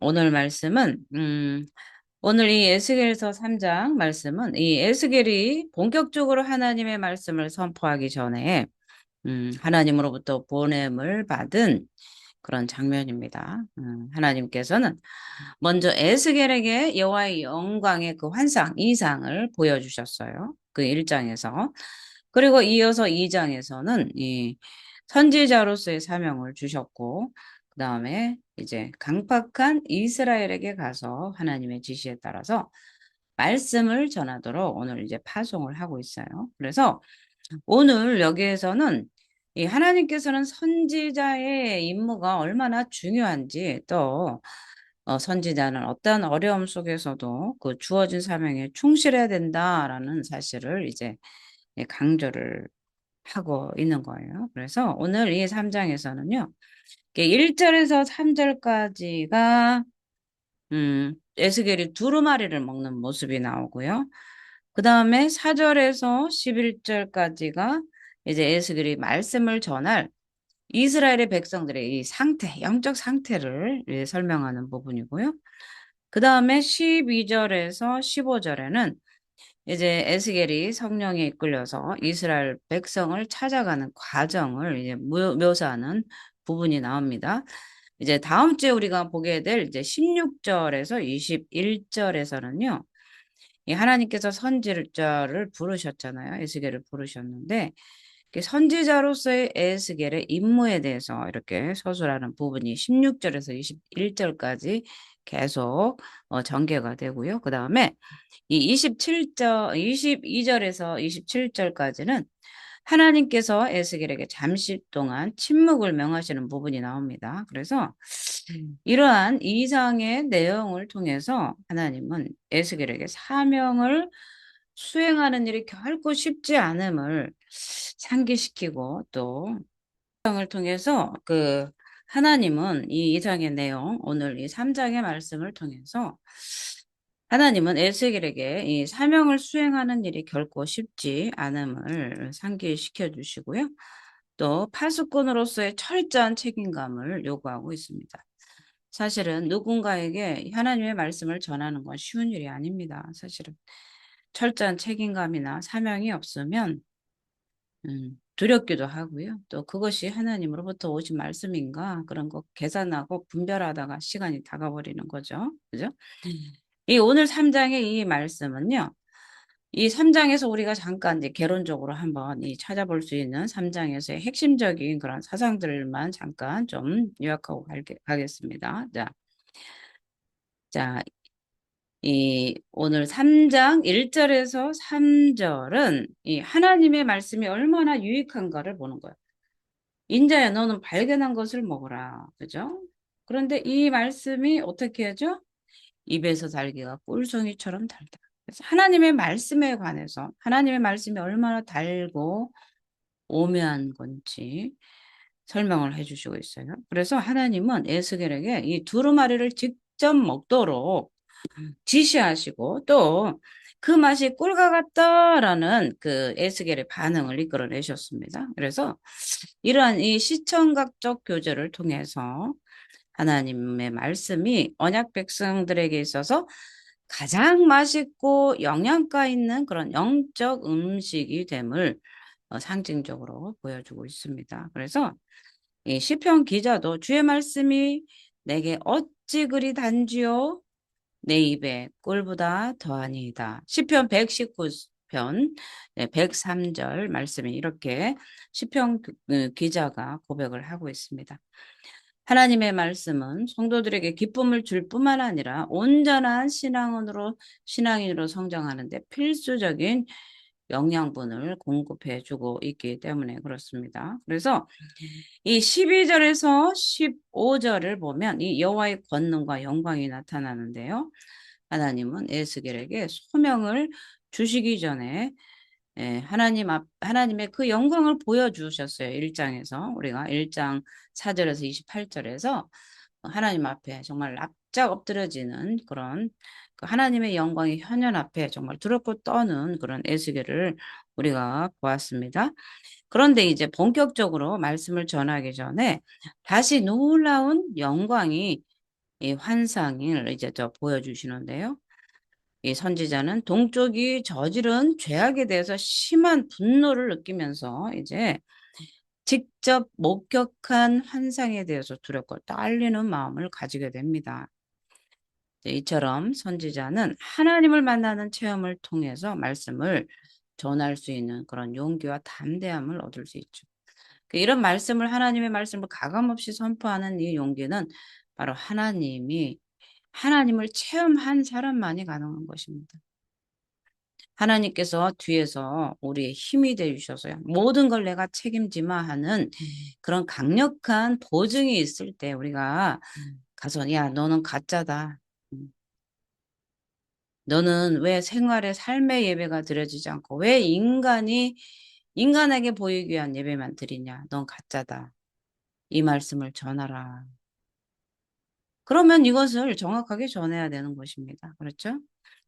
오늘 말씀은, 오늘 이 에스겔서 3장 말씀은 이 에스겔이 본격적으로 하나님의 말씀을 선포하기 전에, 하나님으로부터 보냄을 받은 그런 장면입니다. 하나님께서는 먼저 에스겔에게 여호와의 영광의 그 환상, 이상을 보여주셨어요. 그 1장에서. 그리고 이어서 2장에서는 이 선지자로서의 사명을 주셨고, 그 다음에 이제 강팍한 이스라엘에게 가서 하나님의 지시에 따라서 말씀을 전하도록 오늘 이제 파송을 하고 있어요. 그래서 오늘 여기에서는 이 하나님께서는 선지자의 임무가 얼마나 중요한지 또 선지자는 어떤 어려움 속에서도 그 주어진 사명에 충실해야 된다라는 사실을 이제 강조를 하고 있는 거예요. 그래서 오늘 이 3장에서는요. 1절에서 3절까지가 에스겔이 두루마리를 먹는 모습이 나오고요. 그 다음에 4절에서 11절까지가 이제 에스겔이 말씀을 전할 이스라엘의 백성들의 이 상태, 영적 상태를 설명하는 부분이고요. 그 다음에 12절에서 15절에는 이제 에스겔이 성령에 이끌려서 이스라엘 백성을 찾아가는 과정을 이제 묘사하는 부분이 나옵니다. 이제 다음 주에 우리가 보게 될 이제 16절에서 21절에서는요. 이 하나님께서 선지자를 부르셨잖아요. 에스겔을 부르셨는데 선지자로서의 에스겔의 임무에 대해서 이렇게 서술하는 부분이 16절에서 21절까지 계속 전개가 되고요. 그 다음에 이 22절에서 27절까지는 하나님께서 에스겔에게 잠시 동안 침묵을 명하시는 부분이 나옵니다. 그래서 이러한 이상의 내용을 통해서 하나님은 에스겔에게 사명을 수행하는 일이 결코 쉽지 않음을 상기시키고 또 을 통해서 그 하나님은 이 이상의 내용, 오늘 이 3장의 말씀을 통해서 하나님은 에스겔에게 이 사명을 수행하는 일이 결코 쉽지 않음을 상기시켜 주시고요. 또 파수꾼으로서의 철저한 책임감을 요구하고 있습니다. 사실은 누군가에게 하나님의 말씀을 전하는 건 쉬운 일이 아닙니다. 사실은 철저한 책임감이나 사명이 없으면 두렵기도 하고요. 또 그것이 하나님으로부터 오신 말씀인가 그런 거 계산하고 분별하다가 시간이 다가버리는 거죠. 그죠? 이 오늘 3장의 이 말씀은요. 이 3장에서 우리가 잠깐 이제 개론적으로 한번 이 찾아볼 수 있는 3장에서의 핵심적인 그런 사상들만 잠깐 좀 요약하고 가겠습니다. 자, 이 오늘 3장 1절에서 3절은 이 하나님의 말씀이 얼마나 유익한가를 보는 거예요. 인자야 너는 발견한 것을 먹어라. 그죠? 그런데 이 말씀이 어떻게 하죠? 입에서 달기가 꿀송이처럼 달다. 그래서 하나님의 말씀에 관해서 하나님의 말씀이 얼마나 달고 오묘한 건지 설명을 해주시고 있어요. 그래서 하나님은 에스겔에게 이 두루마리를 직접 먹도록 지시하시고 또 그 맛이 꿀과 같다라는 그 에스겔의 반응을 이끌어내셨습니다. 그래서 이러한 이 시청각적 교제를 통해서 하나님의 말씀이 언약 백성들에게 있어서 가장 맛있고 영양가 있는 그런 영적 음식이 됨을 상징적으로 보여주고 있습니다. 그래서 이 시편 기자도 주의 말씀이 내게 어찌 그리 단지요? 내 입에 꿀보다 더하니이다. 시편 119편 103절 말씀이 이렇게 시편 기자가 고백을 하고 있습니다. 하나님의 말씀은 성도들에게 기쁨을 줄 뿐만 아니라 온전한 신앙인으로 성장하는 데 필수적인 영양분을 공급해 주고 있기 때문에 그렇습니다. 그래서 이 12절에서 15절을 보면 이 여호와의 권능과 영광이 나타나는데요. 하나님은 에스겔에게 소명을 주시기 전에 하나님의 그 영광을 보여주셨어요. 1장에서 우리가 1장 4절에서 28절에서 하나님 앞에 정말 납작 엎드려지는 그런 그 하나님의 영광이 현현 앞에 정말 두렵고 떠는 그런 에스겔을 우리가 보았습니다. 그런데 이제 본격적으로 말씀을 전하기 전에 다시 놀라운 영광이 이 환상을 이제 보여주시는데요. 이 선지자는 동쪽이 저지른 죄악에 대해서 심한 분노를 느끼면서 이제 직접 목격한 환상에 대해서 두렵고 떨리는 마음을 가지게 됩니다. 이처럼 선지자는 하나님을 만나는 체험을 통해서 말씀을 전할 수 있는 그런 용기와 담대함을 얻을 수 있죠. 이런 말씀을 하나님의 말씀을 가감없이 선포하는 이 용기는 바로 하나님을 체험한 사람만이 가능한 것입니다. 하나님께서 뒤에서 우리의 힘이 되어 주셔서요. 모든 걸 내가 책임지마 하는 그런 강력한 보증이 있을 때 우리가 가서 야, 너는 가짜다. 너는 왜 생활의 삶의 예배가 드려지지 않고 왜 인간에게 보이기 위한 예배만 드리냐? 넌 가짜다. 이 말씀을 전하라. 그러면 이것을 정확하게 전해야 되는 것입니다. 그렇죠?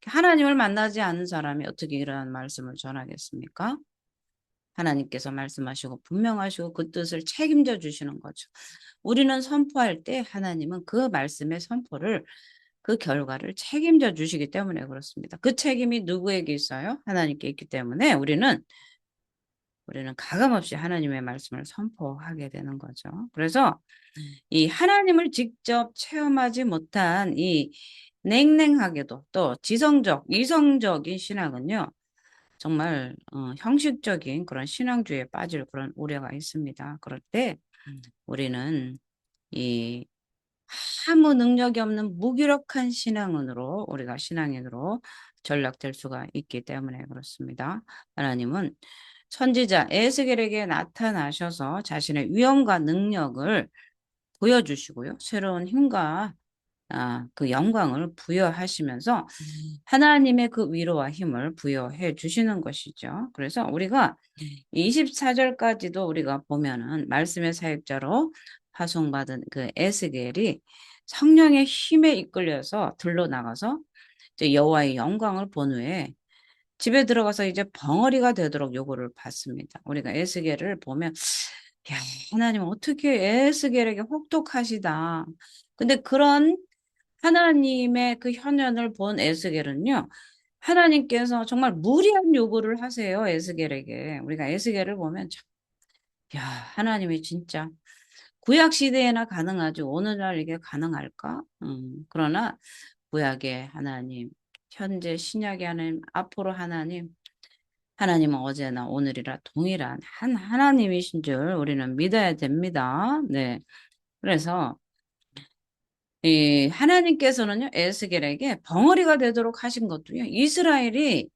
하나님을 만나지 않은 사람이 어떻게 이러한 말씀을 전하겠습니까? 하나님께서 말씀하시고 분명하시고 그 뜻을 책임져 주시는 거죠. 우리는 선포할 때 하나님은 그 말씀의 선포를 그 결과를 책임져 주시기 때문에 그렇습니다. 그 책임이 누구에게 있어요? 하나님께 있기 때문에 우리는 가감없이 하나님의 말씀을 선포하게 되는 거죠. 그래서 이 하나님을 직접 체험하지 못한 이 냉랭하게도 또 이성적인 신앙은요. 정말 형식적인 그런 신앙주의에 빠질 그런 우려가 있습니다. 그럴 때 우리는 이 아무 능력이 없는 무기력한 우리가 신앙인으로 전락될 수가 있기 때문에 그렇습니다. 하나님은 선지자 에스겔에게 나타나셔서 자신의 위엄과 능력을 보여주시고요. 새로운 힘과 그 영광을 부여하시면서 하나님의 그 위로와 힘을 부여해 주시는 것이죠. 그래서 우리가 24절까지도 우리가 보면은 말씀의 사역자로 파송받은 그 에스겔이 성령의 힘에 이끌려서 들러 나가서 이제 여호와의 영광을 본 후에 집에 들어가서 이제 벙어리가 되도록 요구를 받습니다. 우리가 에스겔을 보면 야, 하나님 어떻게 에스겔에게 혹독하시다. 근데 그런 하나님의 그 현현을 본 에스겔은요. 하나님께서 정말 무리한 요구를 하세요. 에스겔에게. 우리가 에스겔을 보면 참, 야, 하나님이 진짜 구약 시대에나 가능하지 오늘날 이게 가능할까? 그러나 구약의 하나님, 현재 신약의 하나님, 앞으로 하나님은 어제나 오늘이라 동일한 한 하나님이신 줄 우리는 믿어야 됩니다. 네. 그래서 이 하나님께서는요, 에스겔에게 벙어리가 되도록 하신 것도요, 이스라엘이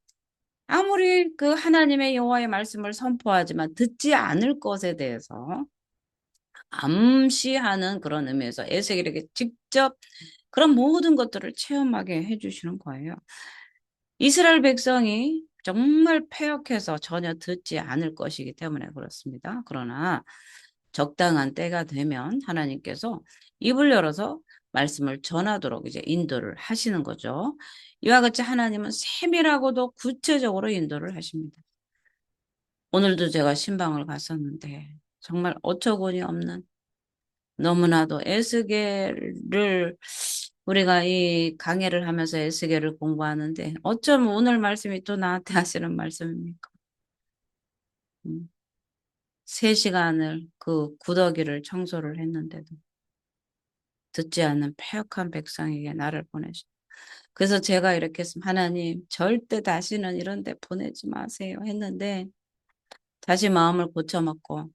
아무리 그 하나님의 여호와의 말씀을 선포하지만 듣지 않을 것에 대해서 암시하는 그런 의미에서 에스겔에게 직접 그런 모든 것들을 체험하게 해주시는 거예요. 이스라엘 백성이 정말 패역해서 전혀 듣지 않을 것이기 때문에 그렇습니다. 그러나 적당한 때가 되면 하나님께서 입을 열어서 말씀을 전하도록 이제 인도를 하시는 거죠. 이와 같이 하나님은 세밀하고도 구체적으로 인도를 하십니다. 오늘도 제가 신방을 갔었는데 정말 어처구니 없는 너무나도 에스겔을 우리가 이 강해를 하면서 에스겔을 공부하는데 어쩜 오늘 말씀이 또 나한테 하시는 말씀입니까? 3시간을 그 구더기를 청소를 했는데도 듣지 않는 패역한 백성에게 나를 보내시. 그래서 제가 이렇게 했으면 하나님 절대 다시는 이런 데 보내지 마세요 했는데 다시 마음을 고쳐먹고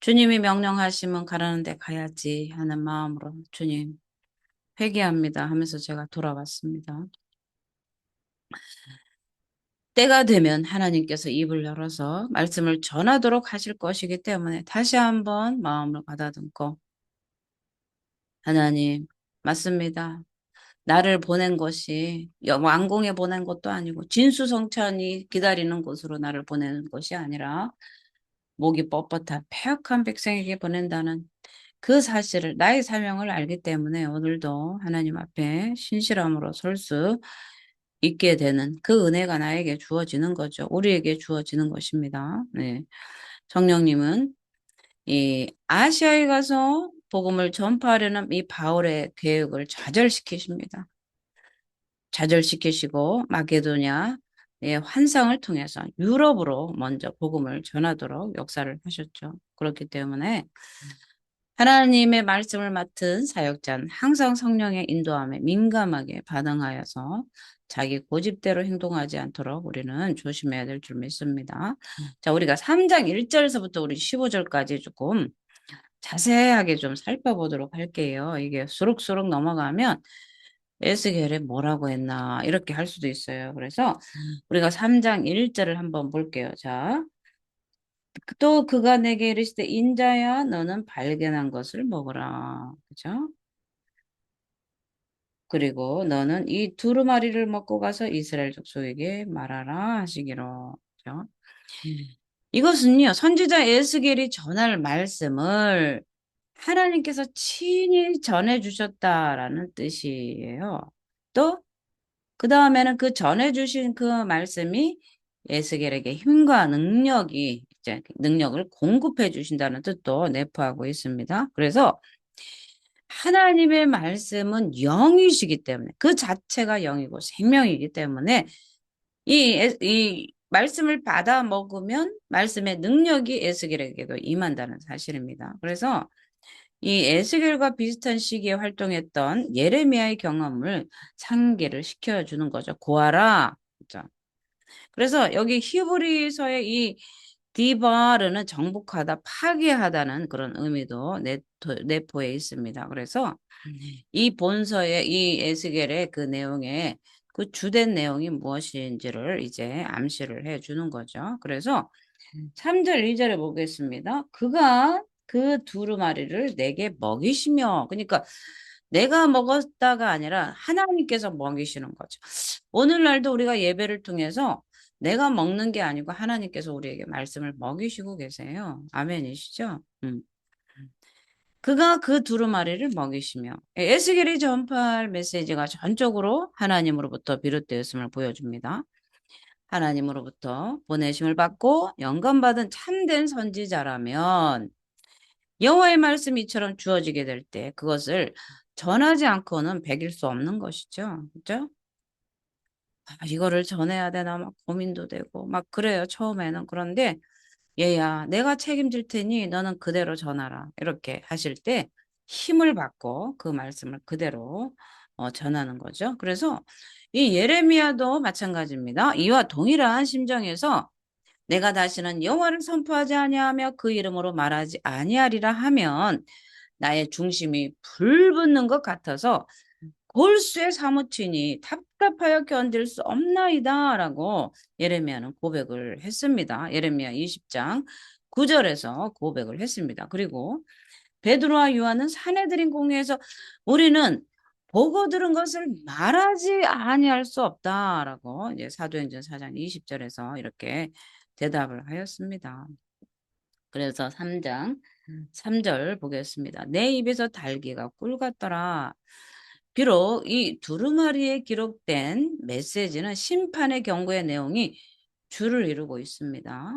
주님이 명령하시면 가라는 데 가야지 하는 마음으로 주님 회개합니다 하면서 제가 돌아왔습니다. 때가 되면 하나님께서 입을 열어서 말씀을 전하도록 하실 것이기 때문에 다시 한번 마음을 가다듬고 하나님 맞습니다. 나를 보낸 것이 왕궁에 보낸 것도 아니고 진수성찬이 기다리는 곳으로 나를 보내는 것이 아니라 목이 뻣뻣한 패역한 백성에게 보낸다는 그 사실을 나의 사명을 알기 때문에 오늘도 하나님 앞에 신실함으로 설 수 있게 되는 그 은혜가 나에게 주어지는 거죠. 우리에게 주어지는 것입니다. 네. 성령님은 이 아시아에 가서 복음을 전파하려는 이 바울의 계획을 좌절시키십니다. 좌절시키시고 마게도냐의 환상을 통해서 유럽으로 먼저 복음을 전하도록 역사를 하셨죠. 그렇기 때문에 하나님의 말씀을 맡은 사역자는 항상 성령의 인도함에 민감하게 반응하여서 자기 고집대로 행동하지 않도록 우리는 조심해야 될 줄 믿습니다. 자, 우리가 3장 1절에서부터 우리 15절까지 조금 자세하게 좀 살펴보도록 할게요. 이게 수록수록 넘어가면 에스겔에 뭐라고 했나 이렇게 할 수도 있어요. 그래서 우리가 3장 1절을 한번 볼게요. 자, 또 그가 내게 이르시되 인자야 너는 발견한 것을 먹어라. 그죠? 그리고 너는 이 두루마리를 먹고 가서 이스라엘 족속에게 말하라 하시기로. 그죠? 이것은요, 선지자 에스겔이 전할 말씀을 하나님께서 친히 전해주셨다라는 뜻이에요. 또, 그 다음에는 그 전해주신 그 말씀이 에스겔에게 힘과 능력이, 이제 능력을 공급해 주신다는 뜻도 내포하고 있습니다. 그래서 하나님의 말씀은 영이시기 때문에, 그 자체가 영이고 생명이기 때문에 이 말씀을 받아 먹으면 말씀의 능력이 에스겔에게도 임한다는 사실입니다. 그래서 이 에스겔과 비슷한 시기에 활동했던 예레미야의 경험을 상기를 시켜주는 거죠. 고아라. 그죠? 그래서 여기 히브리서의 이 디바르는 정복하다, 파괴하다는 그런 의미도 내포해 있습니다. 그래서 이 본서의 이 에스겔의 그 내용에 그 주된 내용이 무엇인지를 이제 암시를 해 주는 거죠. 그래서 3절, 2절에 보겠습니다. 그가 그 두루마리를 내게 먹이시며, 그러니까 내가 먹었다가 아니라 하나님께서 먹이시는 거죠. 오늘날도 우리가 예배를 통해서 내가 먹는 게 아니고 하나님께서 우리에게 말씀을 먹이시고 계세요. 아멘이시죠? 그가 그 두루마리를 먹이시며 에스겔이 전파할 메시지가 전적으로 하나님으로부터 비롯되었음을 보여줍니다. 하나님으로부터 보내심을 받고 영감받은 참된 선지자라면 여호와의 말씀이 이처럼 주어지게 될 때 그것을 전하지 않고는 배길 수 없는 것이죠. 그죠? 이거를 전해야 되나 막 고민도 되고 막 그래요. 처음에는. 그런데 얘야, 내가 책임질 테니 너는 그대로 전하라. 이렇게 하실 때 힘을 받고 그 말씀을 그대로 전하는 거죠. 그래서 이 예레미야도 마찬가지입니다. 이와 동일한 심정에서 내가 다시는 여호와를 선포하지 아니하며 그 이름으로 말하지 아니하리라 하면 나의 중심이 불붙는 것 같아서 골수에 사무치니 답답하여 견딜 수 없나이다라고 예레미야는 고백을 했습니다. 예레미야 20장 9절에서 고백을 했습니다. 그리고 베드로와 요한은 사내들인 공회에서 우리는 보고 들은 것을 말하지 아니할 수 없다라고 이제 사도행전 4장 20절에서 이렇게 대답을 하였습니다. 그래서 3장 3절 보겠습니다. 내 입에서 달기가 꿀 같더라. 비록 이 두루마리에 기록된 메시지는 심판의 경고의 내용이 주를 이루고 있습니다.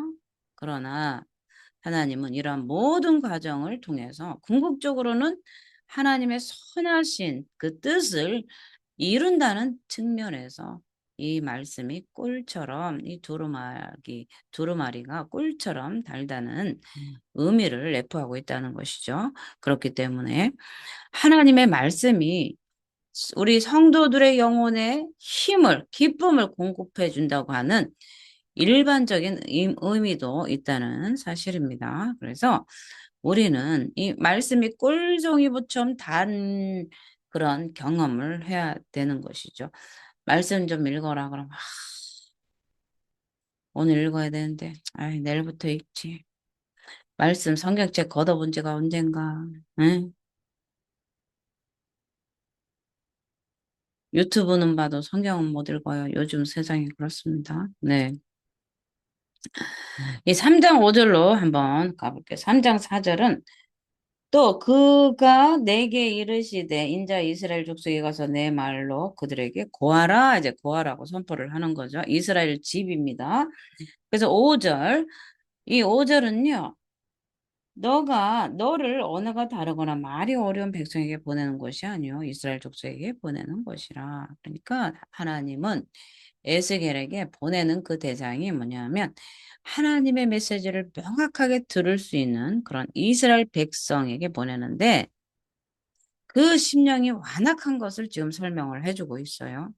그러나 하나님은 이러한 모든 과정을 통해서 궁극적으로는 하나님의 선하신 그 뜻을 이룬다는 측면에서 이 말씀이 꿀처럼 이 두루마리가 꿀처럼 달다는 의미를 내포하고 있다는 것이죠. 그렇기 때문에 하나님의 말씀이 우리 성도들의 영혼에 힘을, 기쁨을 공급해 준다고 하는 일반적인 의미도 있다는 사실입니다. 그래서 우리는 이 말씀이 꿀종이부처럼 단 그런 경험을 해야 되는 것이죠. 말씀 좀 읽어라. 그럼 오늘 읽어야 되는데 내일부터 읽지. 말씀 성경책 걷어본 지가 언젠가. 응? 유튜브는 봐도 성경은 못 읽어요. 요즘 세상이 그렇습니다. 네. 이 3장 5절로 한번 가볼게요. 3장 4절은 또 그가 내게 이르시되 인자 이스라엘 족속에 가서 내 말로 그들에게 고하라. 이제 고하라고 선포를 하는 거죠. 이스라엘 집입니다. 그래서 5절 이 5절은요. 너를 언어가 다르거나 말이 어려운 백성에게 보내는 것이 아니요 이스라엘 족속에게 보내는 것이라. 그러니까 하나님은 에스겔에게 보내는 그 대상이 뭐냐면 하나님의 메시지를 명확하게 들을 수 있는 그런 이스라엘 백성에게 보내는데 그 심령이 완악한 것을 지금 설명을 해주고 있어요.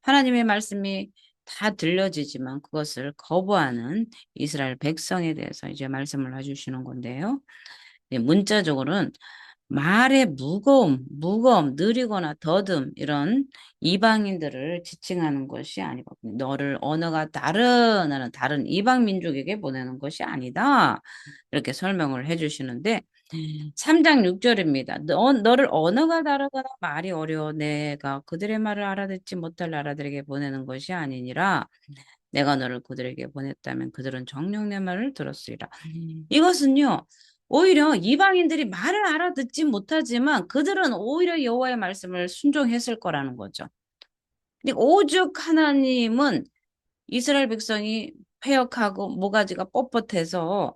하나님의 말씀이 다 들려지지만 그것을 거부하는 이스라엘 백성에 대해서 이제 말씀을 해주시는 건데요. 문자적으로는 말의 무거움, 느리거나 더듬 이런 이방인들을 지칭하는 것이 아니거든요. 너를 언어가 다른 이방 민족에게 보내는 것이 아니다. 이렇게 설명을 해주시는데 3장 6절입니다. 너를 언어가 다르거나 말이 어려워 내가 그들의 말을 알아듣지 못할 나라들에게 보내는 것이 아니니라. 내가 너를 그들에게 보냈다면 그들은 정녕 내 말을 들었으리라. 이것은요. 오히려 이방인들이 말을 알아듣지 못하지만 그들은 오히려 여호와의 말씀을 순종했을 거라는 거죠. 근데 오죽 하나님은 이스라엘 백성이 패역하고 모가지가 뻣뻣해서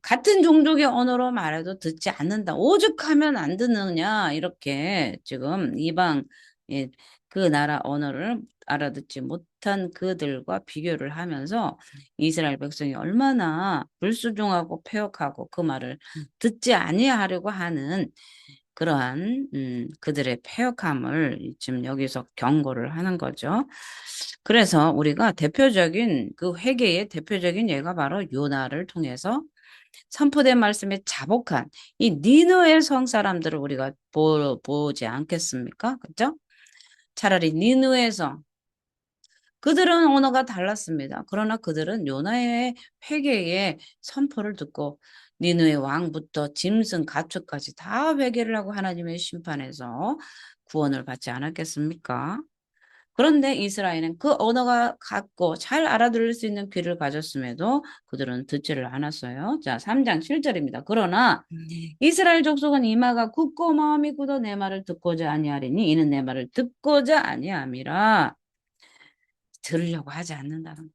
같은 종족의 언어로 말해도 듣지 않는다. 오죽하면 안 듣느냐. 이렇게 지금 이방 예, 그 나라 언어를 알아듣지 못한 그들과 비교를 하면서 이스라엘 백성이 얼마나 불순종하고 패역하고 그 말을 듣지 아니하려고 하는 그러한 그들의 패역함을 지금 여기서 경고를 하는 거죠. 그래서 우리가 대표적인 그 회개의 대표적인 예가 바로 요나를 통해서 선포된 말씀에 자복한 이 니느웨 성 사람들을 우리가 보지 않겠습니까? 그죠? 차라리 니느웨 성 그들은 언어가 달랐습니다. 그러나 그들은 요나의 회개의 선포를 듣고 니느웨 왕부터 짐승 가축까지 다 회개를 하고 하나님의 심판에서 구원을 받지 않았겠습니까? 그런데 이스라엘은 그 언어가 같고 잘 알아들을 수 있는 귀를 가졌음에도 그들은 듣지를 않았어요. 자, 3장 7절입니다. 그러나 이스라엘 족속은 이마가 굳고 마음이 굳어 내 말을 듣고자 아니하리니 이는 내 말을 듣고자 아니함이라. 들으려고 하지 않는다는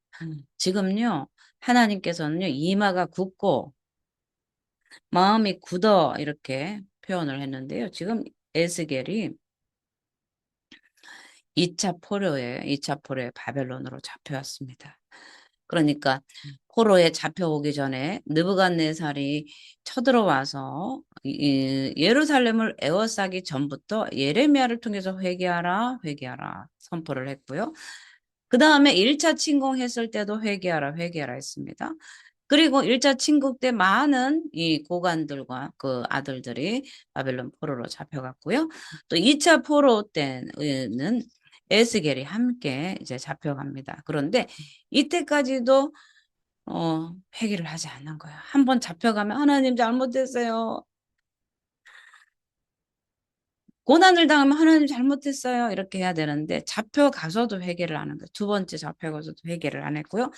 지금요. 하나님께서는요. 이마가 굳고 마음이 굳어 이렇게 표현을 했는데요. 지금 에스겔이 2차 포로에 바벨론으로 잡혀왔습니다. 그러니까 포로에 잡혀오기 전에 느부갓네살이 쳐들어와서 예루살렘을 에워싸기 전부터 예레미야를 통해서 회개하라 선포를 했고요. 그 다음에 1차 침공했을 때도 회개하라 했습니다. 그리고 1차 침공 때 많은 이 고관들과 그 아들들이 바벨론 포로로 잡혀갔고요. 또 2차 포로 때는 에스겔이 함께 이제 잡혀갑니다. 그런데 이때까지도 회개를 하지 않는 거예요. 한번 잡혀가면 하나님 잘못했어요. 고난을 당하면 하나님 잘못했어요. 이렇게 해야 되는데 잡혀가서도 회개를 안 한 거예요. 두 번째 잡혀가서도 회개를 안 했고요.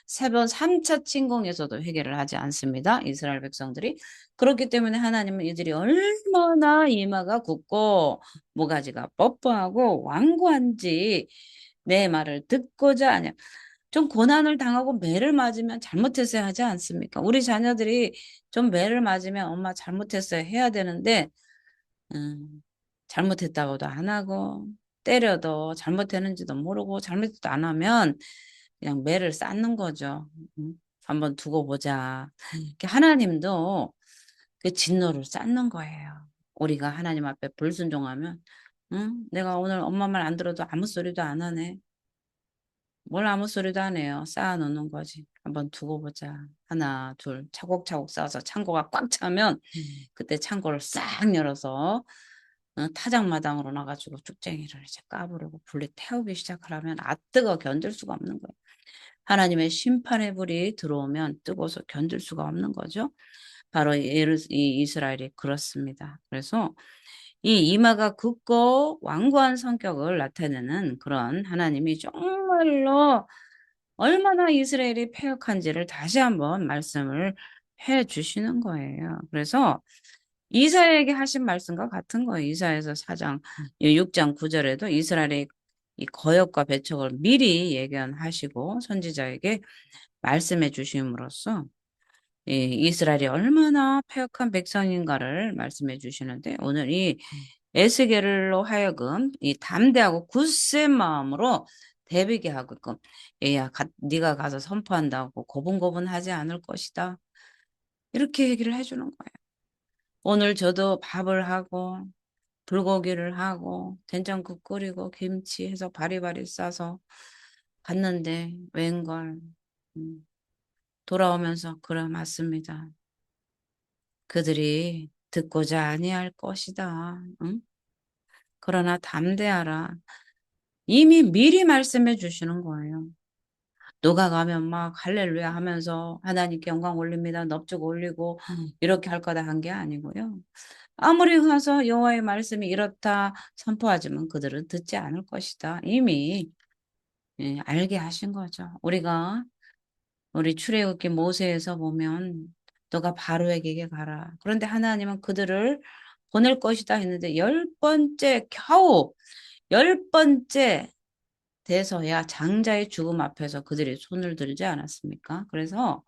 3차 침공에서도 회개를 하지 않습니다. 이스라엘 백성들이. 그렇기 때문에 하나님은 이들이 얼마나 이마가 굳고 모가지가 뻣뻣하고 완고한지 내 말을 듣고자 하냐. 좀 고난을 당하고 매를 맞으면 잘못했어야 하지 않습니까? 우리 자녀들이 좀 매를 맞으면 엄마 잘못했어야 해야 되는데 음, 잘못했다고도 안 하고 때려도 잘못했는지도 모르고 잘못도 안 하면 그냥 매를 쌓는 거죠. 한번 두고 보자. 하나님도 그 진노를 쌓는 거예요. 우리가 하나님 앞에 불순종하면 내가 오늘 엄마 말 안 들어도 아무 소리도 안 하네. 뭘 아무 소리도 안 해요. 쌓아놓는 거지. 한번 두고 보자. 하나, 둘, 차곡차곡 쌓아서 창고가 꽉 차면 그때 창고를 싹 열어서 타작마당으로 나가지고 쭉쟁이를 이제 까부르고 불에 태우기 시작하려면 뜨거 견딜 수가 없는 거예요. 하나님의 심판의 불이 들어오면 뜨거워서 견딜 수가 없는 거죠. 바로 이 이스라엘이 그렇습니다. 그래서 이 이마가 굳고 완고한 성격을 나타내는 그런 하나님이 정말로 얼마나 이스라엘이 패역한지를 다시 한번 말씀을 해 주시는 거예요. 그래서 이사야에게 하신 말씀과 같은 거예요. 이사야에서 4장, 6장 9절에도 이스라엘의 이 거역과 배척을 미리 예견하시고 선지자에게 말씀해 주심으로써 이 이스라엘이 얼마나 패역한 백성인가를 말씀해 주시는데 오늘 이 에스겔로 하여금 이 담대하고 굳센 마음으로 대비게 하게끔 얘야 네가 가서 선포한다고 고분고분하지 않을 것이다. 이렇게 얘기를 해주는 거예요. 오늘 저도 밥을 하고 불고기를 하고 된장국 끓이고 김치 해서 바리바리 싸서 갔는데 웬걸 돌아오면서 그래 맞습니다. 그들이 듣고자 아니할 것이다. 응? 그러나 담대하라. 이미 미리 말씀해 주시는 거예요. 누가 가면 막 할렐루야 하면서 하나님께 영광 올립니다. 넙죽 올리고 이렇게 할 거다 한 게 아니고요. 아무리 가서 여호와의 말씀이 이렇다 선포하지만 그들은 듣지 않을 것이다. 이미 알게 하신 거죠. 우리 출애굽기 모세에서 보면 너가 바로에게 가라. 그런데 하나님은 그들을 보낼 것이다 했는데 겨우 열 번째 돼서야 장자의 죽음 앞에서 그들이 손을 들지 않았습니까? 그래서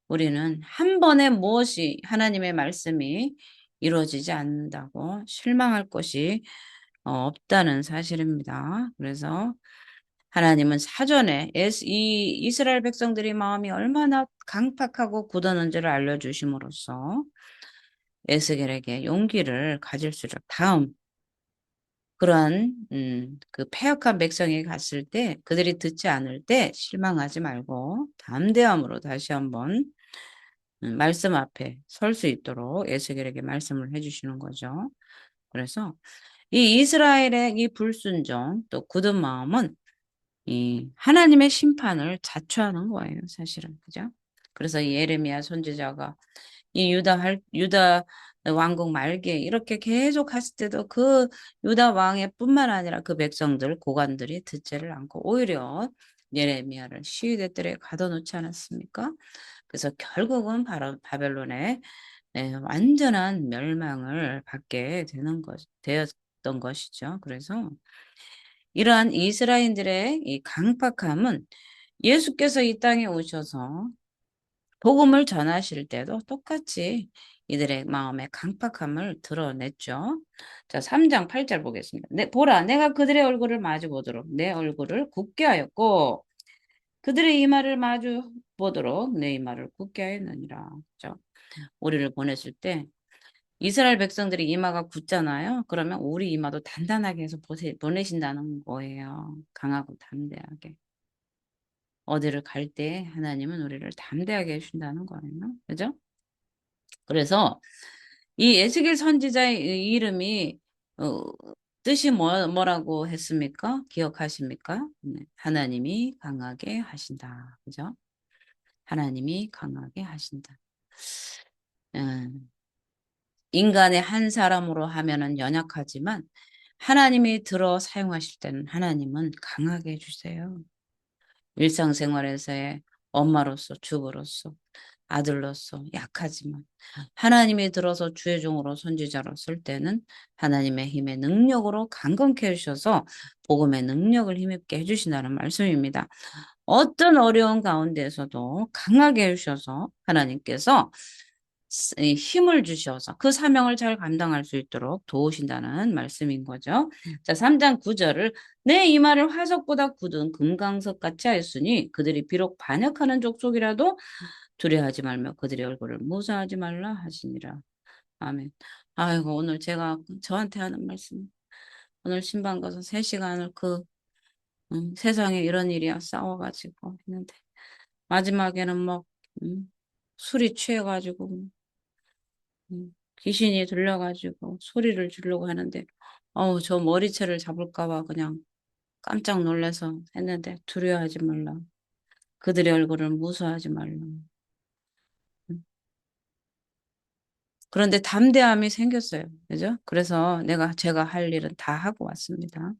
우리는 한 번에 무엇이 하나님의 말씀이 이루어지지 않는다고 실망할 것이 없다는 사실입니다. 그래서 하나님은 사전에 이 이스라엘 백성들의 마음이 얼마나 강팍하고 굳었는지를 알려주심으로써 에스겔에게 용기를 가질 수 있도록 다음 그러한 그 패역한 백성에게 갔을 때 그들이 듣지 않을 때 실망하지 말고 담대함으로 다시 한번 말씀 앞에 설 수 있도록 에스겔에게 말씀을 해주시는 거죠. 그래서 이 이스라엘의 이 불순종 또 굳은 마음은 이 하나님의 심판을 자초하는 거예요, 사실은. 그죠? 그래서 이 예레미야 선지자가 이 유다 왕국 말기에 이렇게 계속 갔을 때도 그 유다 왕의 뿐만 아니라 그 백성들, 고관들이 듣지를 않고 오히려 예레미야를 시위대들에 가둬놓지 않았습니까? 그래서 결국은 바로 바벨론의 완전한 멸망을 받게 되었던 것이죠. 그래서 이러한 이스라엘들의 이 강팍함은 예수께서 이 땅에 오셔서 복음을 전하실 때도 똑같이 이들의 마음의 강팍함을 드러냈죠. 자, 3장 8절 보겠습니다. 보라, 내가 그들의 얼굴을 마주 보도록 내 얼굴을 굳게 하였고 그들의 이마를 마주 보도록 내 이마를 굳게 하였느니라. 그죠? 우리를 보냈을 때 이스라엘 백성들이 이마가 굳잖아요. 그러면 우리 이마도 단단하게 해서 보내신다는 거예요. 강하고 담대하게. 어디를 갈 때 하나님은 우리를 담대하게 해준다는 거예요. 그죠? 그래서 이 에스겔 선지자의 이름이 어, 뜻이 뭐라고 했습니까? 기억하십니까? 네. 하나님이 강하게 하신다. 그죠? 하나님이 강하게 하신다. 음, 인간의 한 사람으로 하면은 연약하지만 하나님이 들어 사용하실 때는 하나님은 강하게 해주세요. 일상생활에서의 엄마로서 주부로서 아들로서 약하지만 하나님이 들어서 주의 종으로 선지자로 쓸 때는 하나님의 힘의 능력으로 강건케 해주셔서 복음의 능력을 힘입게 해주신다는 말씀입니다. 어떤 어려운 가운데에서도 강하게 해주셔서 하나님께서 힘을 주셔서 그 사명을 잘 감당할 수 있도록 도우신다는 말씀인 거죠. 자, 3장 9절을 내 이마를 화석보다 굳은 금강석 같이 하였으니 그들이 비록 반역하는 족속이라도 두려워하지 말며 그들의 얼굴을 무서워하지 말라 하시니라. 아멘. 아이고 오늘 제가 저한테 하는 말씀. 오늘 신방 가서 3시간을 세상에 이런 일이야 싸워가지고 했는데 마지막에는 뭐 술이 취해가지고 귀신이 들려가지고 소리를 지르려고 하는데 저 머리채를 잡을까 봐 그냥 깜짝 놀라서 했는데 두려워하지 말라. 그들의 얼굴을 무서워하지 말라. 음. 그런데 담대함이 생겼어요. 그죠? 그래서 제가 할 일은 다 하고 왔습니다.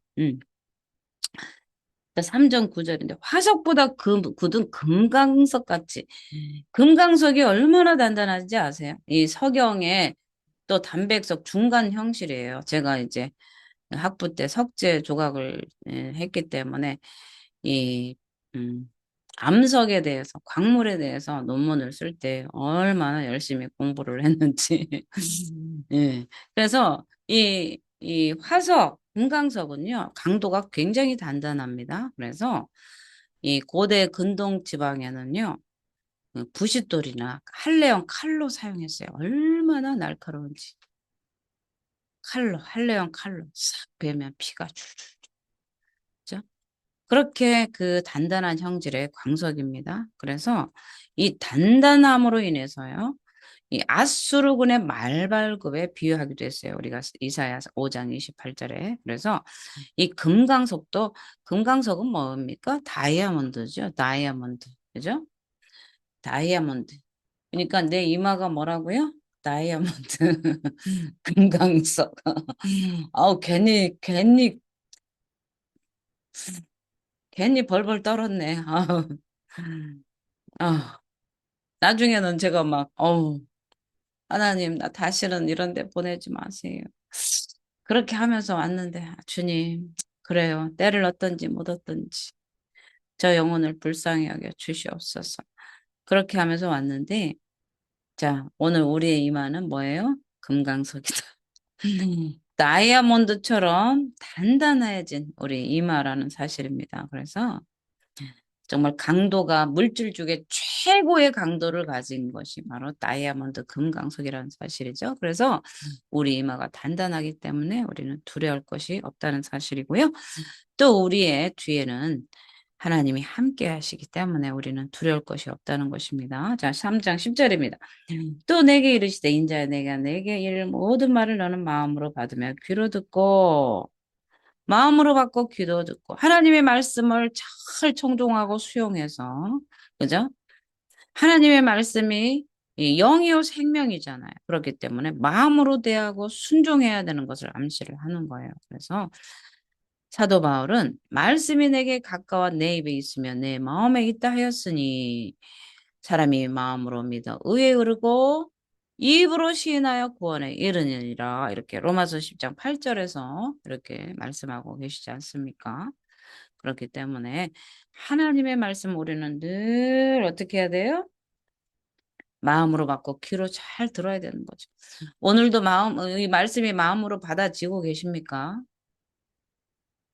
3장 9절인데 화석보다 굳은 금강석 같이 금강석이 얼마나 단단한지 아세요? 이 석영의 또 단백석 중간 형실이에요. 제가 이제 학부 때 석재 조각을 했기 때문에 이 음, 암석에 대해서, 광물에 대해서 논문을 쓸 때 얼마나 열심히 공부를 했는지. 예. 그래서 이 화석, 금강석은요, 강도가 굉장히 단단합니다. 그래서 이 고대 근동 지방에는요, 그 부싯돌이나 할레용 칼로 사용했어요. 얼마나 날카로운지. 칼로, 할레용 칼로 싹 베면 피가 줄줄. 그죠? 그렇게 그 단단한 형질의 광석입니다. 그래서 이 단단함으로 인해서요, 이 아수르군의 말발굽에 비유하기도 했어요. 우리가 이사야 5장 28절에. 그래서 이 금강석도, 금강석은 뭡니까? 다이아몬드죠. 다이아몬드. 그죠? 다이아몬드. 그러니까 내 이마가 뭐라고요? 다이아몬드. 금강석. 아우, 괜히 벌벌 떨었네. 아우. 아, 나중에는 제가 막, 하나님, 나 다시는 이런 데 보내지 마세요. 그렇게 하면서 왔는데, 주님, 그래요. 때를 얻든지 못 얻든지, 저 영혼을 불쌍히 여겨 주시옵소서. 그렇게 하면서 왔는데, 자, 오늘 우리의 이마는 뭐예요? 금강석이다. 다이아몬드처럼 단단해진 우리 이마라는 사실입니다. 그래서 정말 강도가 물질 중에 최고의 강도를 가진 것이 바로 다이아몬드 금강석이라는 사실이죠. 그래서 우리 이마가 단단하기 때문에 우리는 두려울 것이 없다는 사실이고요. 또 우리의 뒤에는 하나님이 함께 하시기 때문에 우리는 두려울 것이 없다는 것입니다. 자, 3장 10절입니다. 또 내게 이르시되 인자야 내게 이를 모든 말을 너는 마음으로 받으며 귀로 듣고 마음으로 받고 귀도 듣고 하나님의 말씀을 잘 청종하고 수용해서 그죠? 하나님의 말씀이 이 영이요 생명이잖아요. 그렇기 때문에 마음으로 대하고 순종해야 되는 것을 암시를 하는 거예요. 그래서 사도 바울은 말씀이 내게 가까워 내 입에 있으며 내 마음에 있다 하였으니 사람이 마음으로 믿어 의에 이르고 입으로 시인하여 구원에 이르느니라 이렇게 로마서 10장 8절에서 이렇게 말씀하고 계시지 않습니까? 그렇기 때문에 하나님의 말씀 우리는 늘 어떻게 해야 돼요? 마음으로 받고 귀로 잘 들어야 되는 거죠. 오늘도 이 말씀이 마음으로 받아지고 계십니까?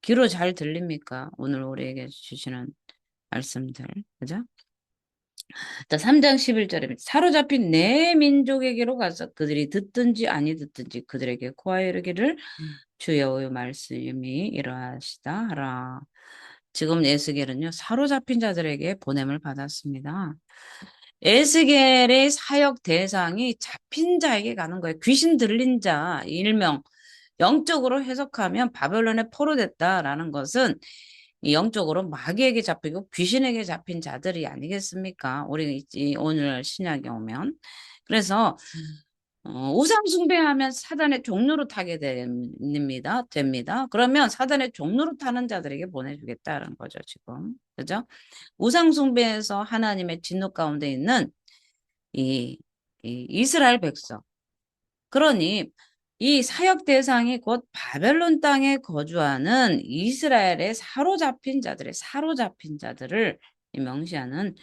귀로 잘 들립니까? 오늘 우리에게 주시는 말씀들. 그죠? 자, 3장 11절입니다. 사로잡힌 내 민족에게로 가서 그들이 듣든지 아니 듣든지 그들에게 고하여 이르기를 주여의 말씀이 이러하시다 하라. 지금 에스겔은요, 사로잡힌 자들에게 보냄을 받았습니다. 에스겔의 사역 대상이 잡힌 자에게 가는 거예요. 귀신 들린 자, 일명 영적으로 해석하면 바벨론에 포로됐다라는 것은 이 영적으로 마귀에게 잡히고 귀신에게 잡힌 자들이 아니겠습니까? 우리 오늘 신약에 오면. 그래서 우상 숭배하면 사단의 종로로 타게 됩니다. 그러면 사단의 종로로 타는 자들에게 보내주겠다는 거죠, 지금. 그죠? 우상 숭배에서 하나님의 진노 가운데 있는 이, 이 이스라엘 백성. 그러니 이 사역 대상이 곧 바벨론 땅에 거주하는 이스라엘의 사로잡힌 자들을 명시하는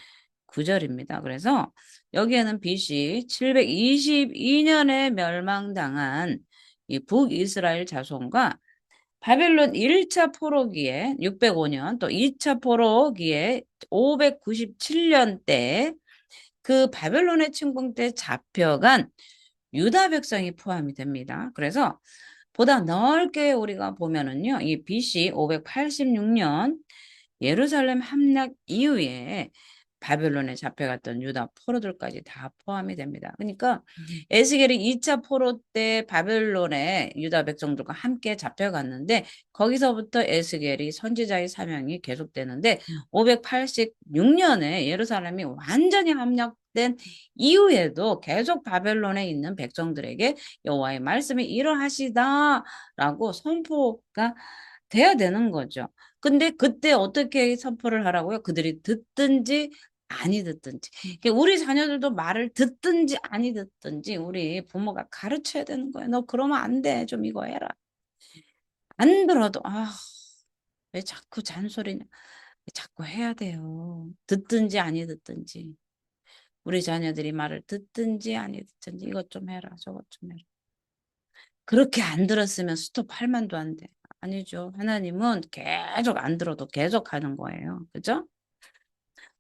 구절입니다. 그래서 여기에는 BC 722년에 멸망당한 이 북이스라엘 자손과 바벨론 1차 포로기에 605년 또 2차 포로기에 597년 때 그 바벨론의 침공 때 잡혀간 유다 백성이 포함이 됩니다. 그래서 보다 넓게 우리가 보면은요, 이 BC 586년 예루살렘 함락 이후에 바벨론에 잡혀갔던 유다 포로들까지 다 포함이 됩니다. 그러니까 에스겔이 2차 포로 때 바벨론에 유다 백성들과 함께 잡혀갔는데 거기서부터 에스겔이 선지자의 사명이 계속되는데 586년에 예루살렘이 완전히 함락된 이후에도 계속 바벨론에 있는 백성들에게 여호와의 말씀이 이러하시다라고 선포가 돼야 되는 거죠. 근데 그때 어떻게 선포를 하라고요? 그들이 듣든지 아니 듣든지. 그러니까 우리 자녀들도 말을 듣든지 아니 듣든지 우리 부모가 가르쳐야 되는 거예요. 너 그러면 안 돼. 좀 이거 해라. 안 들어도 왜 자꾸 잔소리냐. 자꾸 해야 돼요. 듣든지 아니 듣든지. 우리 자녀들이 말을 듣든지 아니 듣든지 이것 좀 해라, 저것 좀 해라. 그렇게 안 들었으면 스톱할 만도 안 돼. 아니죠. 하나님은 계속 안 들어도 계속 하는 거예요. 그죠?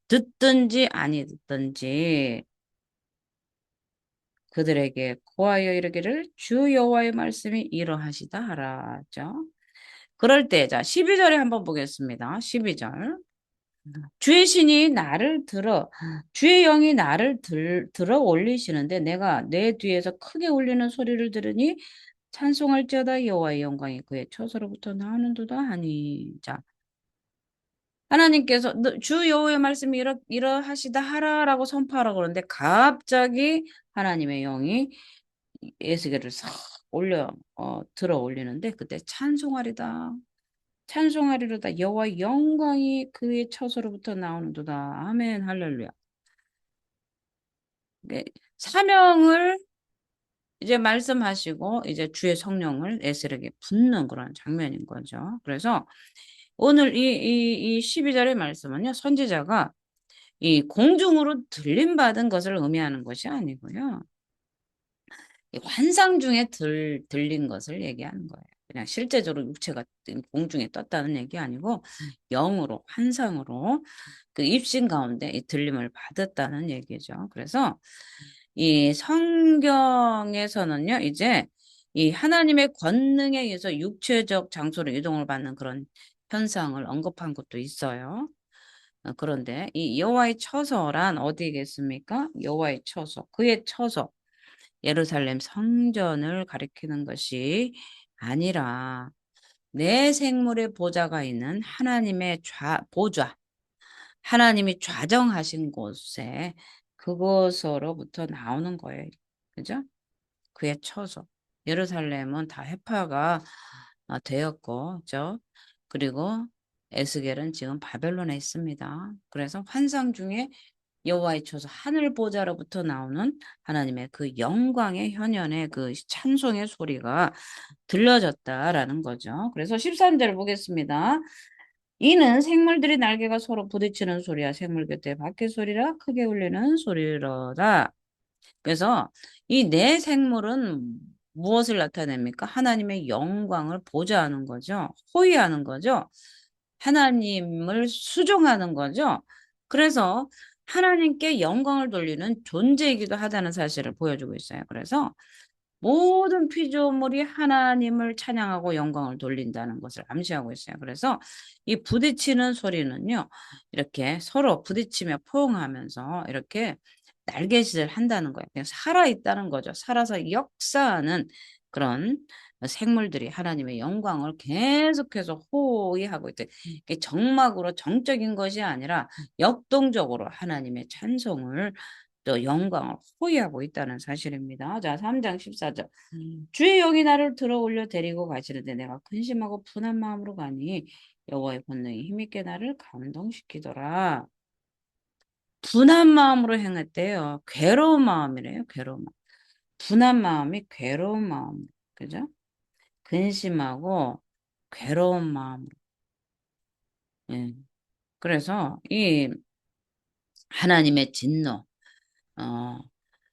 듣든지 아니 듣든지 그들에게 고하여 이르기를 주 여호와의 말씀이 이러하시다 하라죠. 그럴 때, 자, 12절에 한번 보겠습니다. 12절. 주의 신이 나를 들어, 주의 영이 나를 들어 올리시는데 내가 내 뒤에서 크게 울리는 소리를 들으니 찬송할지어다 여호와의 영광이 그의 처소로부터 나오는도다 하니. 자, 하나님께서 주 여호와의 말씀이 이러하시다 하라라고 선포하라고 그러는데 갑자기 하나님의 영이 에스겔을 싹 들어 올리는데 그때 찬송하리다. 찬송하리로다. 여호와 영광이 그의 처소로부터 나오는도다. 아멘. 할렐루야. 네, 사명을 이제 말씀하시고 이제 주의 성령을 에스겔에게 붓는 그런 장면인 거죠. 그래서 오늘 이 12절의 말씀은요. 선지자가 이 공중으로 들림받은 것을 의미하는 것이 아니고요. 이 환상 중에 들린 것을 얘기하는 거예요. 그냥 실제적으로 육체가 공중에 떴다는 얘기 아니고 영으로 환상으로 그 입신 가운데 이 들림을 받았다는 얘기죠. 그래서 이 성경에서는요, 이제 이 하나님의 권능에 의해서 육체적 장소로 이동을 받는 그런 현상을 언급한 것도 있어요. 그런데 이 여호와의 처소란 어디겠습니까? 여호와의 처소, 그의 처소. 예루살렘 성전을 가리키는 것이 아니라 내 생물의 보좌가 있는 하나님의 보좌, 하나님이 좌정하신 곳에 그곳으로부터 나오는 거예요. 그죠? 그의 처소. 예루살렘은 다 해파가 되었고, 죠? 그리고 에스겔은 지금 바벨론에 있습니다. 그래서 환상 중에 여호와의 처소 하늘 보좌로부터 나오는 하나님의 그 영광의 현현의 그 찬송의 소리가 들려졌다라는 거죠. 그래서 13절 보겠습니다. 이는 생물들이 날개가 서로 부딪히는 소리야 생물 곁에 바퀴 소리라 크게 울리는 소리로다. 그래서 이 네 생물은 무엇을 나타냅니까? 하나님의 영광을 보좌하는 거죠. 호위하는 거죠. 하나님을 수종하는 거죠. 그래서 하나님께 영광을 돌리는 존재이기도 하다는 사실을 보여주고 있어요. 그래서 모든 피조물이 하나님을 찬양하고 영광을 돌린다는 것을 암시하고 있어요. 그래서 이 부딪히는 소리는요, 이렇게 서로 부딪히며 포용하면서 이렇게 날개짓을 한다는 거예요. 그냥 살아있다는 거죠. 살아서 역사하는 그런 생물들이 하나님의 영광을 계속해서 호위하고 있대. 이게 정막으로 정적인 것이 아니라 역동적으로 하나님의 찬송을 또 영광을 호위하고 있다는 사실입니다. 자, 3장 14절. 주의 영이 나를 들어 올려 데리고 가시는데 내가 근심하고 분한 마음으로 가니 여호와의 권능이 힘있게 나를 감동시키더라. 분한 마음으로 행했대요. 괴로운 마음이래요. 괴로운 마음. 분한 마음이 괴로운 마음. 그죠? 근심하고 괴로운 마음. 예. 그래서 이 하나님의 진노, 어,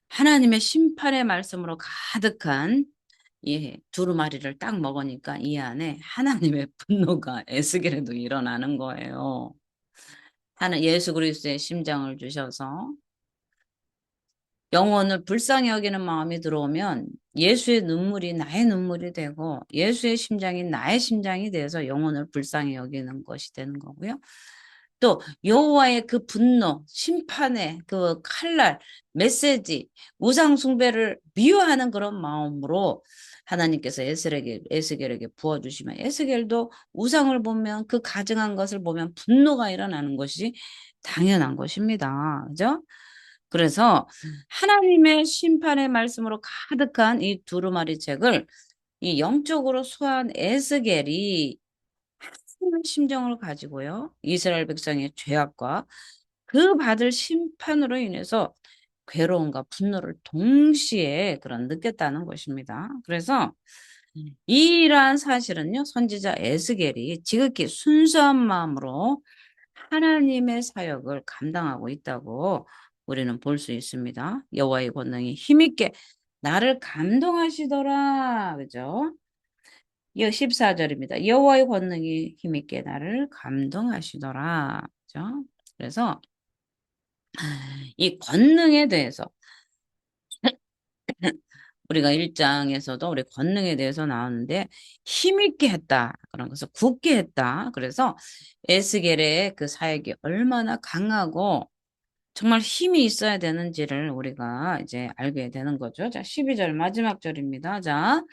하나님의 심판의 말씀으로 가득한 이 두루마리를 딱 먹으니까 이 안에 하나님의 분노가 에스겔에도 일어나는 거예요. 예수 그리스도의 심장을 주셔서 영혼을 불쌍히 여기는 마음이 들어오면 예수의 눈물이 나의 눈물이 되고 예수의 심장이 나의 심장이 돼서 영혼을 불쌍히 여기는 것이 되는 거고요. 또 여호와의 그 분노, 심판의 그 칼날, 메시지, 우상 숭배를 미워하는 그런 마음으로 하나님께서 에스겔에게 부어주시면 에스겔도 우상을 보면 그 가증한 것을 보면 분노가 일어나는 것이 당연한 것입니다. 그죠? 그래서 하나님의 심판의 말씀으로 가득한 이 두루마리 책을 이 영적으로 수한 에스겔이 하나님의 심정을 가지고요. 이스라엘 백성의 죄악과 그 받을 심판으로 인해서 괴로움과 분노를 동시에 그런 느꼈다는 것입니다. 그래서 이러한 사실은요, 선지자 에스겔이 지극히 순수한 마음으로 하나님의 사역을 감당하고 있다고 우리는 볼 수 있습니다. 여호와의 권능이 힘있게 나를 감동하시더라. 그죠? 14절입니다. 여호와의 권능이 힘있게 나를 감동하시더라. 그죠? 그래서 이 권능에 대해서 우리가 1장에서도 우리 권능에 대해서 나오는데 힘있게 했다. 그런 것을 굳게 했다. 그래서 에스겔의 그 사역이 얼마나 강하고 정말 힘이 있어야 되는지를 우리가 이제 알게 되는 거죠. 자, 12절 마지막 절입니다. 자,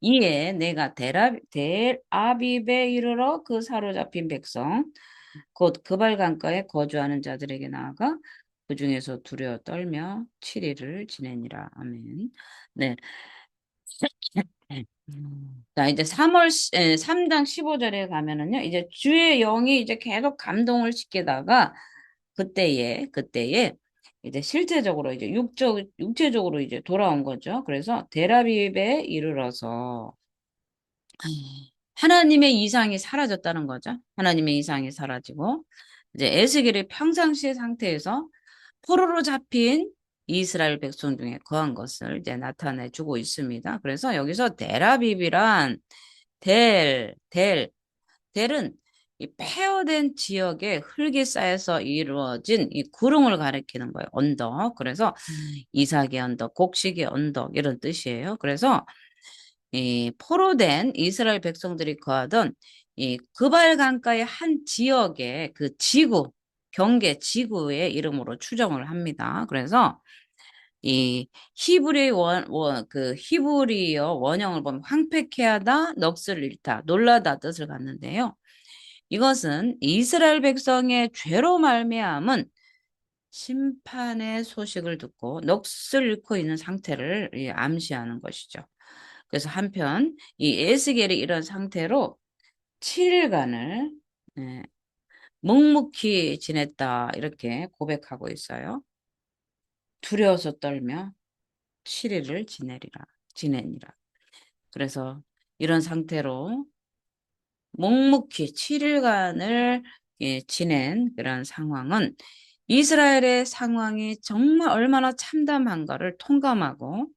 이에 내가 델아비브에 이르러 그 사로잡힌 백성 곧 그발 강가에 거주하는 자들에게 나아가 그 중에서 두려워 떨며 7일을 지내니라. 아멘. 네. 자, 이제 3장 15절에 가면은요, 이제 주의 영이 이제 계속 감동을 시키다가 그때에 이제 실제적으로 이제 육체적으로 이제 돌아온 거죠. 그래서 데라비브에 이르러서 하나님의 이상이 사라졌다는 거죠. 하나님의 이상이 사라지고 이제 에스겔의 평상시 상태에서 포로로 잡힌 이스라엘 백성 중에 거한 것을 이제 나타내 주고 있습니다. 그래서 여기서 데라비비란 델은 이 폐허된 지역에 흙이 쌓여서 이루어진 이 구름을 가리키는 거예요. 언덕. 그래서 이삭의 언덕, 곡식의 언덕 이런 뜻이에요. 그래서 이 포로된 이스라엘 백성들이 거하던 이 그발 강가의 한 지역의 그 지구, 경계 지구의 이름으로 추정을 합니다. 그래서 이 그 히브리어 원형을 보면 황폐케하다, 넋을 잃다, 놀라다 뜻을 갖는데요. 이것은 이스라엘 백성의 죄로 말미암은 심판의 소식을 듣고 넋을 잃고 있는 상태를 암시하는 것이죠. 그래서 한편 이 에스겔이 이런 상태로 7일간을 묵묵히 지냈다 이렇게 고백하고 있어요. 두려워서 떨며 7일을 지내니라. 그래서 이런 상태로 묵묵히 7일간을 지낸 그런 상황은 이스라엘의 상황이 정말 얼마나 참담한가를 통감하고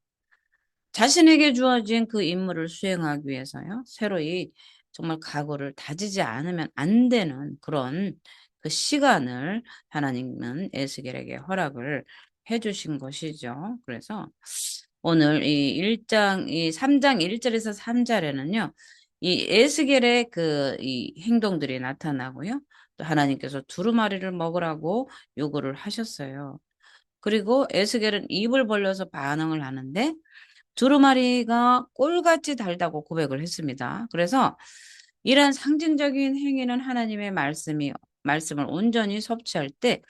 자신에게 주어진 그 임무를 수행하기 위해서요. 새로이 정말 각오를 다지지 않으면 안 되는 그런 그 시간을 하나님은 에스겔에게 허락을 해주신 것이죠. 그래서 오늘 이 3장 1절에서 3절에는요. 이 에스겔의 이 행동들이 나타나고요. 또 하나님께서 두루마리를 먹으라고 요구를 하셨어요. 그리고 에스겔은 입을 벌려서 반응을 하는데 두루마리가 꼴같이 달다고 고백을 했습니다. 그래서 이런 상징적인 행위는 하나님의 말씀을 온전히 섭취할 때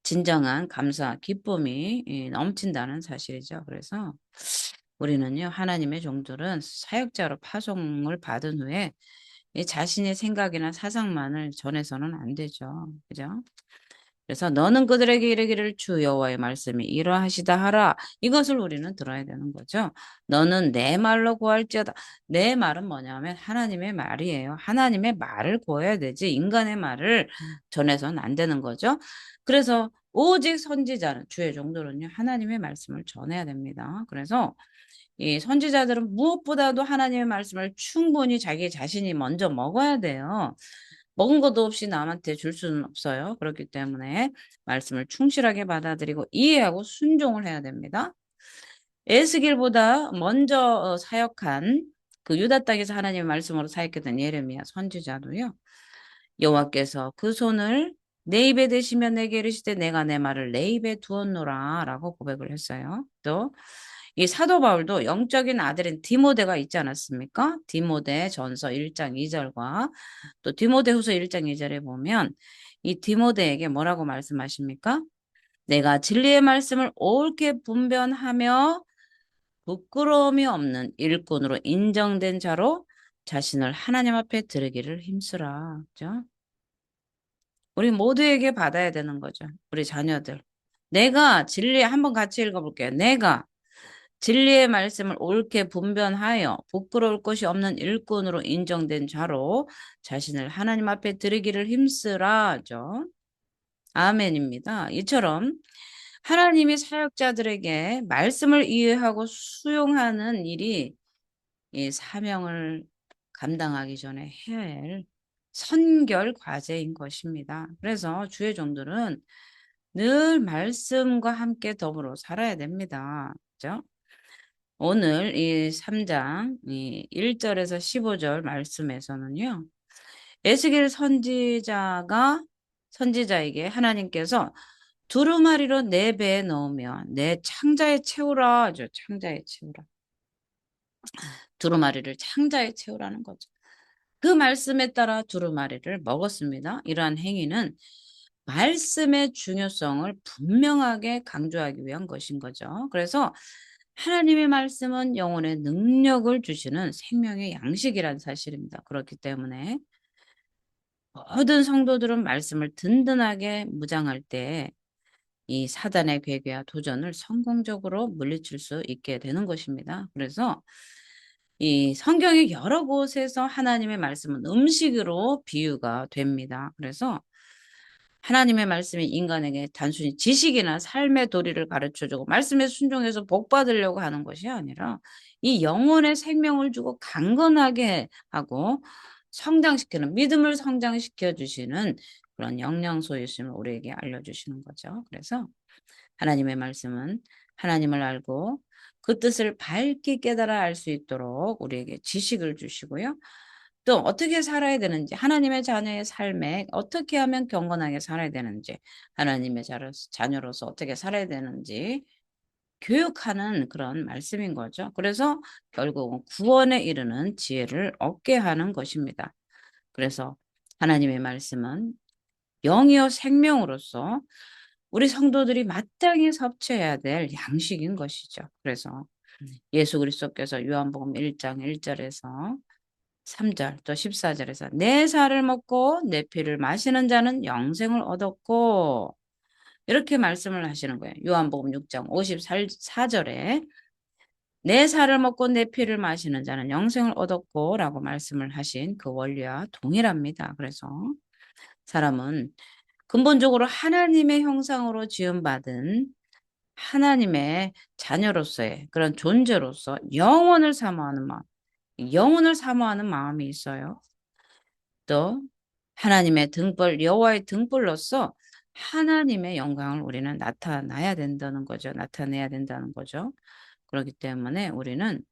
진정한 감사, 기쁨이 넘친다는 사실이죠. 그래서 우리는요, 하나님의 종들은 사역자로 파송을 받은 후에 이 자신의 생각이나 사상만을 전해서는 안 되죠. 그죠? 그래서 너는 그들에게 이르기를 주 여호와의 말씀이 이러하시다 하라. 이것을 우리는 들어야 되는 거죠. 너는 내 말로 구할지어다. 내 말은 뭐냐면 하나님의 말이에요. 하나님의 말을 구해야 되지 인간의 말을 전해서는 안 되는 거죠. 그래서 오직 선지자는 주의 종들은요. 하나님의 말씀을 전해야 됩니다. 그래서 이 선지자들은 무엇보다도 하나님의 말씀을 충분히 자기 자신이 먼저 먹어야 돼요. 먹은 것도 없이 남한테 줄 수는 없어요. 그렇기 때문에 말씀을 충실하게 받아들이고 이해하고 순종을 해야 됩니다. 에스겔보다 먼저 사역한 그 유다 땅에서 하나님의 말씀으로 사역했던 예레미야 선지자도요. 여호와께서 그 손을 내 입에 대시며 내게 이르시되 내가 내 말을 내 입에 두었노라 라고 고백을 했어요. 또 이 사도 바울도 영적인 아들인 디모데가 있지 않았습니까? 디모데 전서 1장 2절과 또 디모데후서 1장 2절에 보면 이 디모데에게 뭐라고 말씀하십니까? 내가 진리의 말씀을 옳게 분별하며 부끄러움이 없는 일꾼으로 인정된 자로 자신을 하나님 앞에 드리기를 힘쓰라. 그죠? 우리 모두에게 받아야 되는 거죠. 우리 자녀들. 내가 진리 한번 같이 읽어볼게요. 내가 진리의 말씀을 옳게 분별하여 부끄러울 것이 없는 일꾼으로 인정된 자로 자신을 하나님 앞에 드리기를 힘쓰라죠. 아멘입니다. 이처럼 하나님이 사역자들에게 말씀을 이해하고 수용하는 일이 이 사명을 감당하기 전에 해야 할 선결 과제인 것입니다. 그래서 주의 종들은 늘 말씀과 함께 더불어 살아야 됩니다. 그죠? 오늘 이 3장 이 1절에서 15절 말씀에서는요. 에스겔 선지자에게 하나님께서 두루마리로 내 배에 넣으며 내 창자에 채우라 하죠. 창자에 채우라. 두루마리를 창자에 채우라는 거죠. 그 말씀에 따라 두루마리를 먹었습니다. 이러한 행위는 말씀의 중요성을 분명하게 강조하기 위한 것인 거죠. 그래서 하나님의 말씀은 영혼의 능력을 주시는 생명의 양식이란 사실입니다. 그렇기 때문에 모든 성도들은 말씀을 든든하게 무장할 때 이 사단의 괴계와 도전을 성공적으로 물리칠 수 있게 되는 것입니다. 그래서 이 성경의 여러 곳에서 하나님의 말씀은 음식으로 비유가 됩니다. 그래서 하나님의 말씀이 인간에게 단순히 지식이나 삶의 도리를 가르쳐주고 말씀에 순종해서 복 받으려고 하는 것이 아니라 이 영혼의 생명을 주고 강건하게 하고 성장시키는 믿음을 성장시켜 주시는 그런 영양소였음을 우리에게 알려주시는 거죠. 그래서 하나님의 말씀은 하나님을 알고 그 뜻을 밝게 깨달아 알 수 있도록 우리에게 지식을 주시고요. 또 어떻게 살아야 되는지, 하나님의 자녀의 삶에 어떻게 하면 경건하게 살아야 되는지, 하나님의 자녀로서 어떻게 살아야 되는지 교육하는 그런 말씀인 거죠. 그래서 결국은 구원에 이르는 지혜를 얻게 하는 것입니다. 그래서 하나님의 말씀은 영이요 생명으로서 우리 성도들이 마땅히 섭취해야 될 양식인 것이죠. 그래서 예수 그리스도께서 요한복음 1장 1절에서 3절 또 14절에서 내 살을 먹고 내 피를 마시는 자는 영생을 얻었고 이렇게 말씀을 하시는 거예요. 요한복음 6장 54절에 내 살을 먹고 내 피를 마시는 자는 영생을 얻었고 라고 말씀을 하신 그 원리와 동일합니다. 그래서 사람은 근본적으로 하나님의 형상으로 지음받은 하나님의 자녀로서의 그런 존재로서 영혼을 사모하는 마음이 있어요. 또 하나님의 등불, 여호와의 등불로서 하나님의 영광을 우리는 나타내야 된다는 거죠. 그렇기 때문에 우리는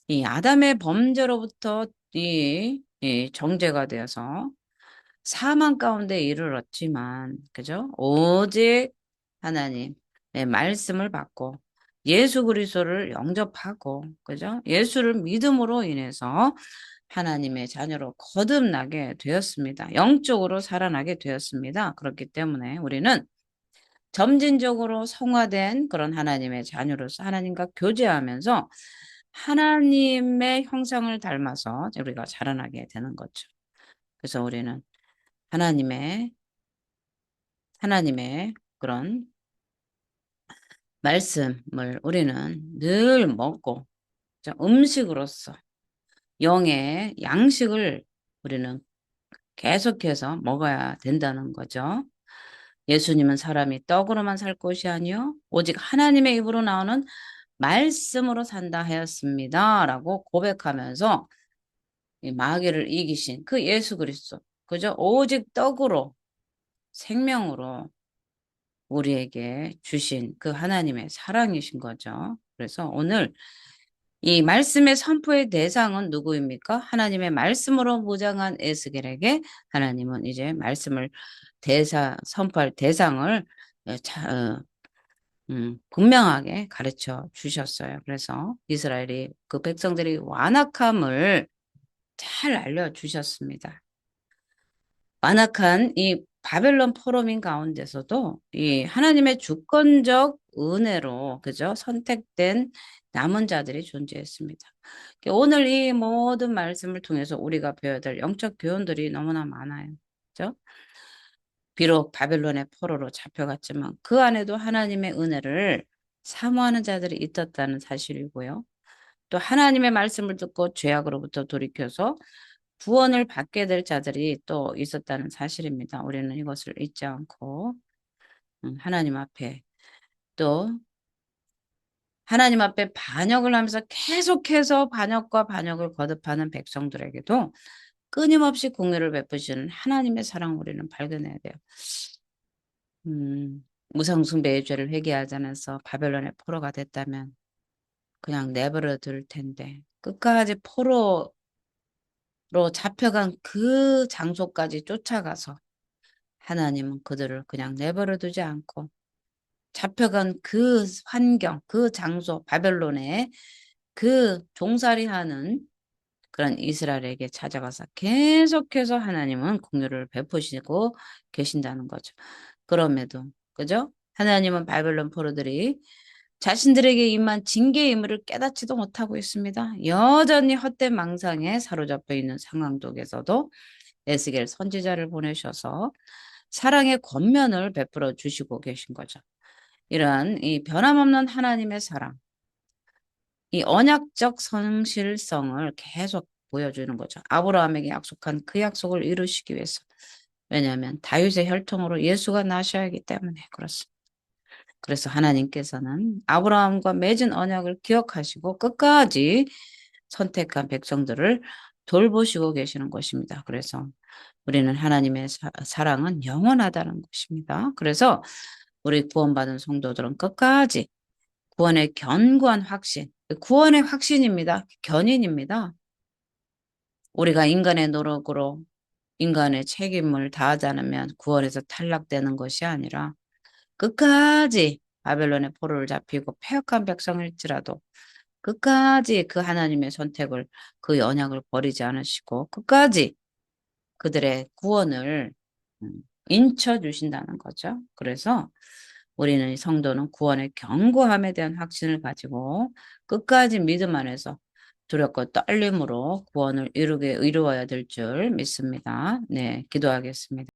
이 아담의 범죄로부터 이 정죄가 되어서 사망 가운데 이르렀지만, 그죠? 오직 하나님의 말씀을 받고 예수 그리스도를 영접하고, 그죠? 예수를 믿음으로 인해서 하나님의 자녀로 거듭나게 되었습니다. 영적으로 살아나게 되었습니다. 그렇기 때문에 우리는 점진적으로 성화된 그런 하나님의 자녀로서 하나님과 교제하면서 하나님의 형상을 닮아서 우리가 자라나게 되는 거죠. 그래서 우리는 하나님의 그런 말씀을 우리는 늘 먹고 음식으로서 영의 양식을 우리는 계속해서 먹어야 된다는 거죠. 예수님은 사람이 떡으로만 살 것이 아니요 오직 하나님의 입으로 나오는 말씀으로 산다 하였습니다. 라고 고백하면서 이 마귀를 이기신 그 예수 그리스도 그죠? 오직 떡으로 생명으로 우리에게 주신 그 하나님의 사랑이신 거죠. 그래서 오늘 이 말씀의 선포의 대상은 누구입니까? 하나님의 말씀으로 무장한 에스겔에게 하나님은 이제 말씀을 선포할 대상을 분명하게 가르쳐 주셨어요. 그래서 이스라엘이 그 백성들이 완악함을 잘 알려주셨습니다. 완악한 이 바벨론 포로민 가운데서도 이 하나님의 주권적 은혜로 그죠? 선택된 남은 자들이 존재했습니다. 오늘 이 모든 말씀을 통해서 우리가 배워야 될 영적 교훈들이 너무나 많아요. 그죠? 비록 바벨론의 포로로 잡혀갔지만 그 안에도 하나님의 은혜를 사모하는 자들이 있었다는 사실이고요. 또 하나님의 말씀을 듣고 죄악으로부터 돌이켜서 구원을 받게 될 자들이 또 있었다는 사실입니다. 우리는 이것을 잊지 않고 하나님 앞에 또 하나님 앞에 반역을 하면서 계속해서 반역과 반역을 거듭하는 백성들에게도 끊임없이 공유를 베푸시는 하나님의 사랑 우리는 발견해야 돼요. 무상숭배의 죄를 회개하지 않아서 바벨론의 포로가 됐다면 그냥 내버려 둘 텐데 끝까지 포로로 잡혀간 그 장소까지 쫓아가서 하나님은 그들을 그냥 내버려 두지 않고 잡혀간 그 환경, 그 장소, 바벨론에 그 종살이하는 그런 이스라엘에게 찾아가서 계속해서 하나님은 공유를 베푸시고 계신다는 거죠. 그럼에도, 그죠? 하나님은 바벨론 포로들이 자신들에게 임한 징계의 의무를 깨닫지도 못하고 있습니다. 여전히 헛된 망상에 사로잡혀 있는 상황 속에서도 에스겔 선지자를 보내셔서 사랑의 권면을 베풀어 주시고 계신 거죠. 이러한 이 변함없는 하나님의 사랑, 이 언약적 성실성을 계속 보여주는 거죠. 아브라함에게 약속한 그 약속을 이루시기 위해서. 왜냐하면 다윗의 혈통으로 예수가 나셔야 하기 때문에 그렇습니다. 그래서 하나님께서는 아브라함과 맺은 언약을 기억하시고 끝까지 선택한 백성들을 돌보시고 계시는 것입니다. 그래서 우리는 하나님의 사랑은 영원하다는 것입니다. 그래서 우리 구원받은 성도들은 끝까지 구원의 견고한 확신, 구원의 확신입니다. 견인입니다. 우리가 인간의 노력으로 인간의 책임을 다하지 않으면 구원에서 탈락되는 것이 아니라 끝까지 바벨론의 포로를 잡히고 패역한 백성일지라도 끝까지 그 하나님의 선택을 그 언약을 버리지 않으시고 끝까지 그들의 구원을 인쳐 주신다는 거죠. 그래서 우리는 성도는 구원의 견고함에 대한 확신을 가지고 끝까지 믿음 안에서 두렵고 떨림으로 구원을 이루어야 될 줄 믿습니다. 네, 기도하겠습니다.